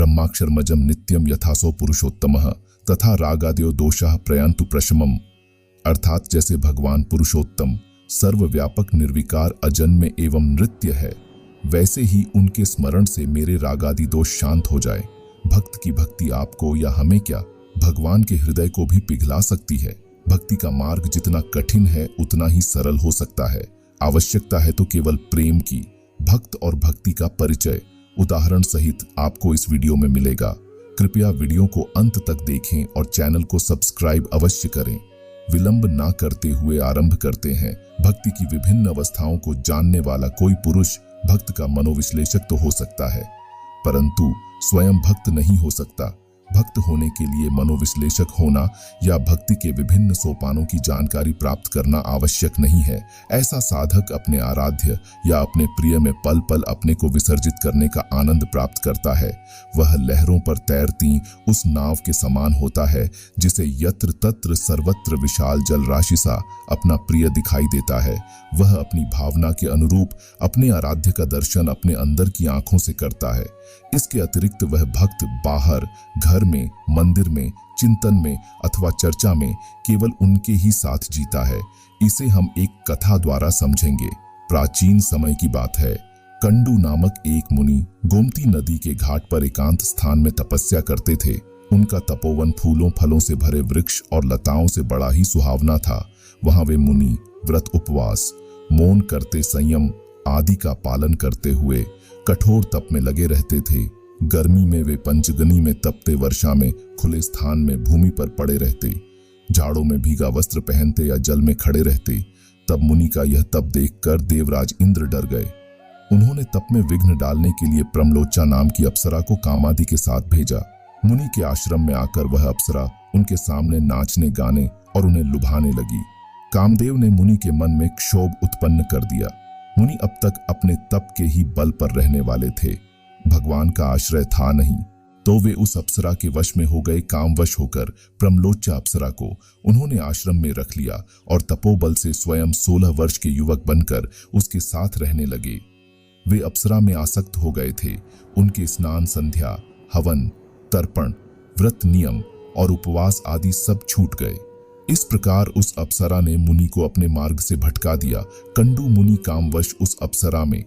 ब्रह्माक्षरमजम नित्यम यथासो पुरुषोत्तमः तथा रागादयो दोषाः प्रयान्तु प्रशमम। अर्थात जैसे भगवान पुरुषोत्तम सर्वव्यापक निर्विकार अजन्मे एवं नृत्य है, वैसे ही उनके स्मरण से मेरे रागादि दोष शांत हो जाए। भक्त की भक्ति आपको या हमें क्या, भगवान के हृदय को भी पिघला सकती है। भक्ति का मार्ग जितना कठिन है उतना ही सरल हो सकता है। आवश्यकता है तो केवल प्रेम की। भक्त और भक्ति का परिचय उदाहरण सहित आपको इस वीडियो में मिलेगा। कृपया वीडियो को अंत तक देखें और चैनल को सब्सक्राइब अवश्य करें। विलंब ना करते हुए आरंभ करते हैं। भक्ति की विभिन्न अवस्थाओं को जानने वाला कोई पुरुष भक्त का मनोविश्लेषक तो हो सकता है, परंतु स्वयं भक्त नहीं हो सकता। भक्त होने के लिए मनोविश्लेषक होना या भक्ति के विभिन्न सोपानों की जानकारी प्राप्त करना आवश्यक नहीं है। ऐसा साधक अपने आराध्य या अपने प्रिय में पल पल अपने को विसर्जित करने का आनंद प्राप्त करता है। वह लहरों पर तैरती उस नाव के समान होता है जिसे यत्र तत्र सर्वत्र विशाल जल राशि सा अपना प्रिय दिखाई देता है। वह अपनी भावना के अनुरूप अपने आराध्य का दर्शन अपने अंदर की आंखों से करता है। इसके अतिरिक्त वह भक्त बाहर, घर में, मंदिर में, चिंतन में अथवा चर्चा में केवल उनके ही साथ जीता है। इसे हम एक कथा द्वारा समझेंगे। प्राचीन समय की बात है। कंडू नामक एक मुनि गोमती नदी के घाट पर एकांत स्थान में तपस्या करते थे। उनका तपोवन फूलों फलों से भरे वृक्ष और लताओं से बड़ा ही सुहावना था। वहां वे मुनि व्रत, उपवास, मौन करते, संयम आदि का पालन करते हुए कठोर तप में लगे रहते थे। गर्मी में वे पंचगनी में तपते, वर्षा में खुले स्थान में भूमि पर पड़े रहते, झाड़ों में भीगा वस्त्र पहनते या जल में खड़े रहते। तब मुनि का यह तप देखकर देवराज इंद्र डर गए। उन्होंने तप में विघ्न डालने के लिए प्रमलोचा नाम की अप्सरा को कामादि के साथ भेजा। मुनि के आश्रम में आकर वह अप्सरा उनके सामने नाचने, गाने और उन्हें लुभाने लगी। कामदेव ने मुनि के मन में क्षोभ उत्पन्न कर दिया। मुनि अब तक अपने तप के ही बल पर रहने वाले थे, भगवान का आश्रय था नहीं। तो वे उस अप्सरा के वश में हो गए। कामवश होकर प्रमलोचा अप्सरा को उन्होंने आश्रम में रख लिया और तपोबल से स्वयं 16 वर्ष के युवक बनकर उसके साथ रहने लगे। वे अप्सरा में आसक्त हो गए थे। उनके स्नान, संध्या, हवन, तर्पण, व्रत, नियम और उपवास आदि सब छूट गए। इस प्रकार उस अप्सरा ने मुनि को अपने मार्ग से भटका दिया। कंडू मुनि कामवश उस अप्सरा में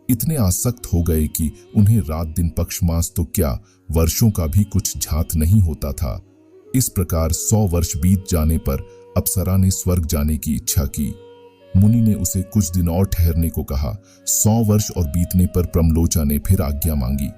इतने आसक्त हो गए कि उन्हें रात दिन, पक्ष मास तो क्या, वर्षों का भी कुछ झात नहीं होता था। इस प्रकार 100 वर्ष बीत जाने पर अप्सरा ने स्वर्ग जाने की इच्छा की। मुनि ने उसे कुछ दिन और ठहरने को कहा। 100 वर्ष और बीतने पर प्रमलोचा ने फिर आज्ञा मांगी।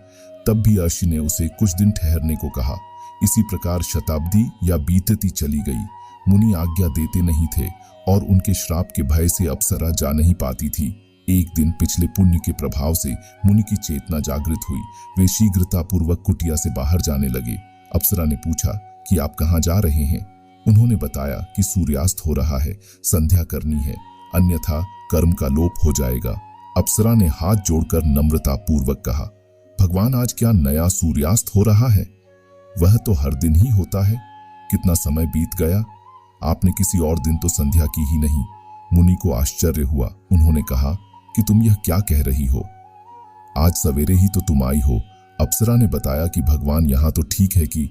तब भी अर्षि ने उसे कुछ दिन ठहरने को कहा। इसी प्रकार शताब्दी या बीतती चली गई। मुनि आज्ञा देते नहीं थे और उनके श्राप के भय से अप्सरा जा नहीं पाती थी। एक दिन पिछले पुण्य के प्रभाव से मुनि की चेतना जागृत हुई। वे शीघ्रतापूर्वक कुटिया से बाहर जाने लगे। अप्सरा ने पूछा कि आप कहाँ जा रहे हैं? उन्होंने बताया कि सूर्यास्त हो रहा है, संध्या करनी है, अन्यथा कर्म का लोप हो जाएगा। अप्सरा ने हाथ जोड़कर नम्रता पूर्वक कहा, भगवान आज क्या नया सूर्यास्त हो रहा है? वह तो हर दिन ही होता है। कितना समय बीत गया, आपने किसी और दिन तो संध्या की ही नहीं। मुनि को आश्चर्य हुआ। उन्होंने कहा कि तुम यह क्या कह रही हो? आज सवेरे ही तो तुम आई हो। अप्सरा ने बताया कि भगवान यहाँ तो ठीक है कि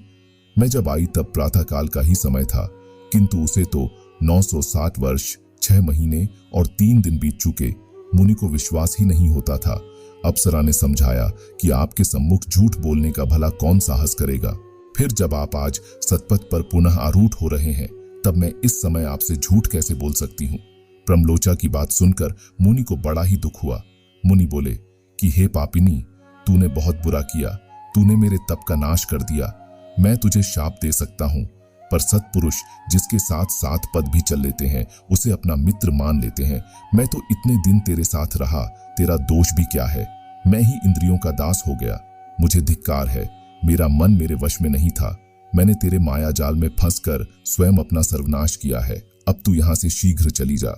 मैं जब आई तब प्रातःकाल का ही समय था, किंतु उसे तो 960 वर्ष, 6 महीने और 3 दिन बीत चुके। मुनि को विश्वास ही नहीं होता था। अप्सरा ने समझाया कि आपके सम्मुख झूठ बोलने का भला कौन साहस करेगा। फिर जब आप आज सतपथ पर पुनः आरूढ़ हो रहे हैं, तब मैं इस समय आपसे झूठ कैसे बोल सकती हूँ? प्रमलोचा की बात सुनकर मुनि को बड़ा ही दुख हुआ। मुनि बोले कि हे पापिनी, तूने बहुत बुरा किया। तूने मेरे तप का नाश कर दिया। मैं तुझे शाप दे सकता हूँ, पर सत्पुरुष जिसके साथ 7 पद भी चल लेते हैं, उसे अपना मित्र मान लेते हैं। मैं तो इतने दिन तेरे साथ रहा, तेरा दोष भी क्या है? मैं ही इंद्रियों का दास हो गया। मुझे धिक्कार है। मेरा मन मेरे वश में नहीं था। मैंने तेरे माया जाल में फंसकर स्वयं अपना सर्वनाश किया है। अब तू यहाँ से शीघ्र चली जा।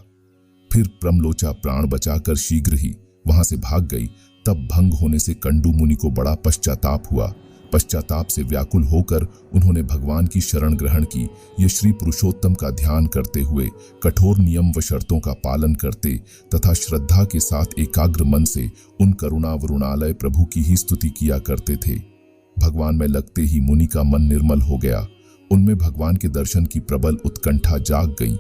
फिर प्रमलोचा प्राण बचाकर शीघ्र ही वहां से भाग गई। तब भंग होने से कंडू मुनि को बड़ा पश्चाताप हुआ। पश्चाताप से व्याकुल होकर उन्होंने भगवान की शरण ग्रहण की। ये श्री पुरुषोत्तम का ध्यान करते हुए कठोर नियम व शर्तों का पालन करते तथा श्रद्धा के साथ एकाग्र मन से उन करुणा वरुणालय प्रभु की ही स्तुति किया करते थे। भगवान में लगते ही मुनि का मन निर्मल हो गया। उनमें भगवान के दर्शन की प्रबल उत्कंठा जाग गई।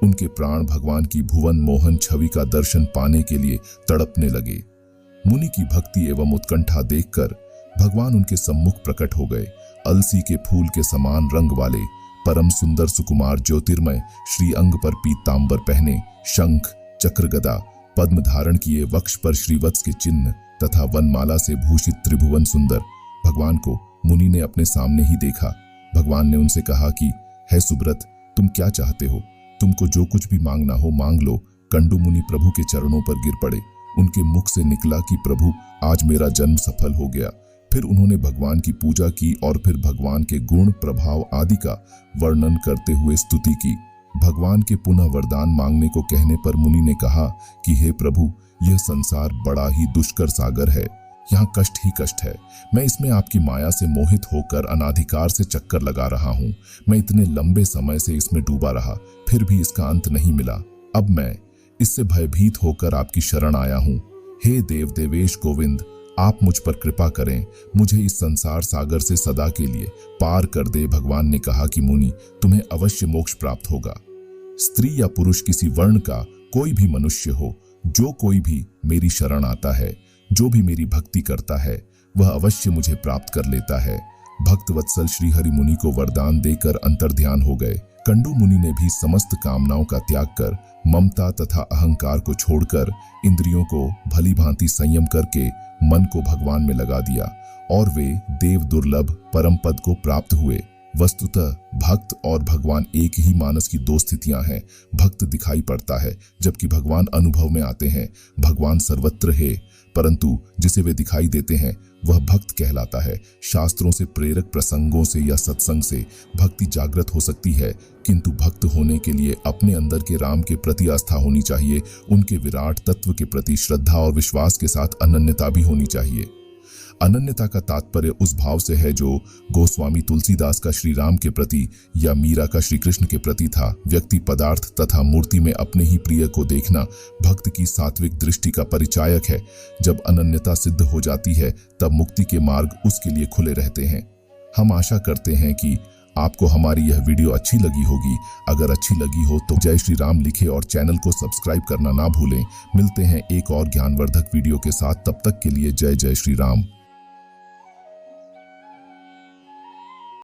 उनके प्राण भगवान की भुवन मोहन छवि का दर्शन पाने के लिए तड़पने लगे। मुनि की भक्ति एवं उत्कंठा देखकर भगवान उनके सम्मुख प्रकट हो गए। अलसी के फूल के समान रंग वाले परम सुंदर सुकुमार ज्योतिर्मय श्री अंग पर पीतांबर पहने, शंख चक्र गदा पद्म धारण किए, वक्ष पर श्रीवत्स के चिन्ह तथा वनमाला से भूषित त्रिभुवन सुंदर भगवान को मुनि ने अपने सामने ही देखा। भगवान ने उनसे कहा कि हे सुब्रत, तुम क्या चाहते हो? तुमको जो कुछ भी मांगना हो मांग लो। कंडू मुनि प्रभु के चरणों पर गिर पड़े। उनके मुख से निकला कि प्रभु, आज मेरा जन्म सफल हो गया। फिर उन्होंने भगवान की पूजा की और फिर भगवान के गुण प्रभाव आदि का वर्णन करते हुए स्तुति की। भगवान के पुनः वरदान मांगने को कहने पर मुनि ने कहा कि हे प्रभु, यह संसार बड़ा ही दुष्कर सागर है। यहाँ कष्ट ही कष्ट है। मैं इसमें आपकी माया से मोहित होकर अनाधिकार से चक्कर लगा रहा हूँ। मैं इतने लंबे समय से इसमें डूबा रहा, फिर भी इसका अंत नहीं मिला। अब मैं इससे भयभीत होकर आपकी शरण आया हूँ। हे देव देवेश गोविंद, आप मुझ पर कृपा करें, मुझे इस संसार सागर से सदा के लिए पार कर दे। भगवान ने कहा कि मुनि, तुम्हें अवश्य मोक्ष प्राप्त होगा। स्त्री या पुरुष, किसी वर्ण का कोई भी मनुष्य हो, जो कोई भी मेरी शरण आता है, जो भी मेरी भक्ति करता है, वह अवश्य मुझे प्राप्त कर लेता है। भक्त वत्सल श्री हरि मुनि को वरदान देकर अंतर्ध्यान हो गए। कंडू मुनि ने भी समस्त कामनाओं का त्याग कर, ममता तथा अहंकार को छोड़कर, इंद्रियों को भली भांति संयम करके मन को भगवान में लगा दिया और वे देव दुर्लभ परम पद को प्राप्त हुए। वस्तुतः भक्त और भगवान एक ही मानस की दो स्थितियां हैं। भक्त दिखाई पड़ता है जबकि भगवान अनुभव में आते हैं। भगवान सर्वत्र है, परंतु जिसे वे दिखाई देते हैं वह भक्त कहलाता है। शास्त्रों से प्रेरक प्रसंगों से या सत्संग से भक्ति जागृत हो सकती है, किंतु भक्त होने के लिए अपने अंदर के राम के प्रति आस्था होनी चाहिए। उनके विराट तत्व के प्रति श्रद्धा और विश्वास के साथ अनन्यता भी होनी चाहिए। अनन्यता का तात्पर्य उस भाव से है जो गोस्वामी तुलसीदास का श्री राम के प्रति या मीरा का श्री कृष्ण के प्रति था। व्यक्ति पदार्थ तथा मूर्ति में अपने ही प्रिय को देखना भक्त की सात्विक दृष्टि का परिचायक है। जब अनन्यता सिद्ध हो जाती है तब मुक्ति के मार्ग उसके लिए खुले रहते हैं। हम आशा करते हैं कि आपको हमारी यह वीडियो अच्छी लगी होगी। अगर अच्छी लगी हो तो जय श्री राम लिखें और चैनल को सब्सक्राइब करना ना भूलें। मिलते हैं एक और ज्ञानवर्धक वीडियो के साथ, तब तक के लिए जय जय श्री राम।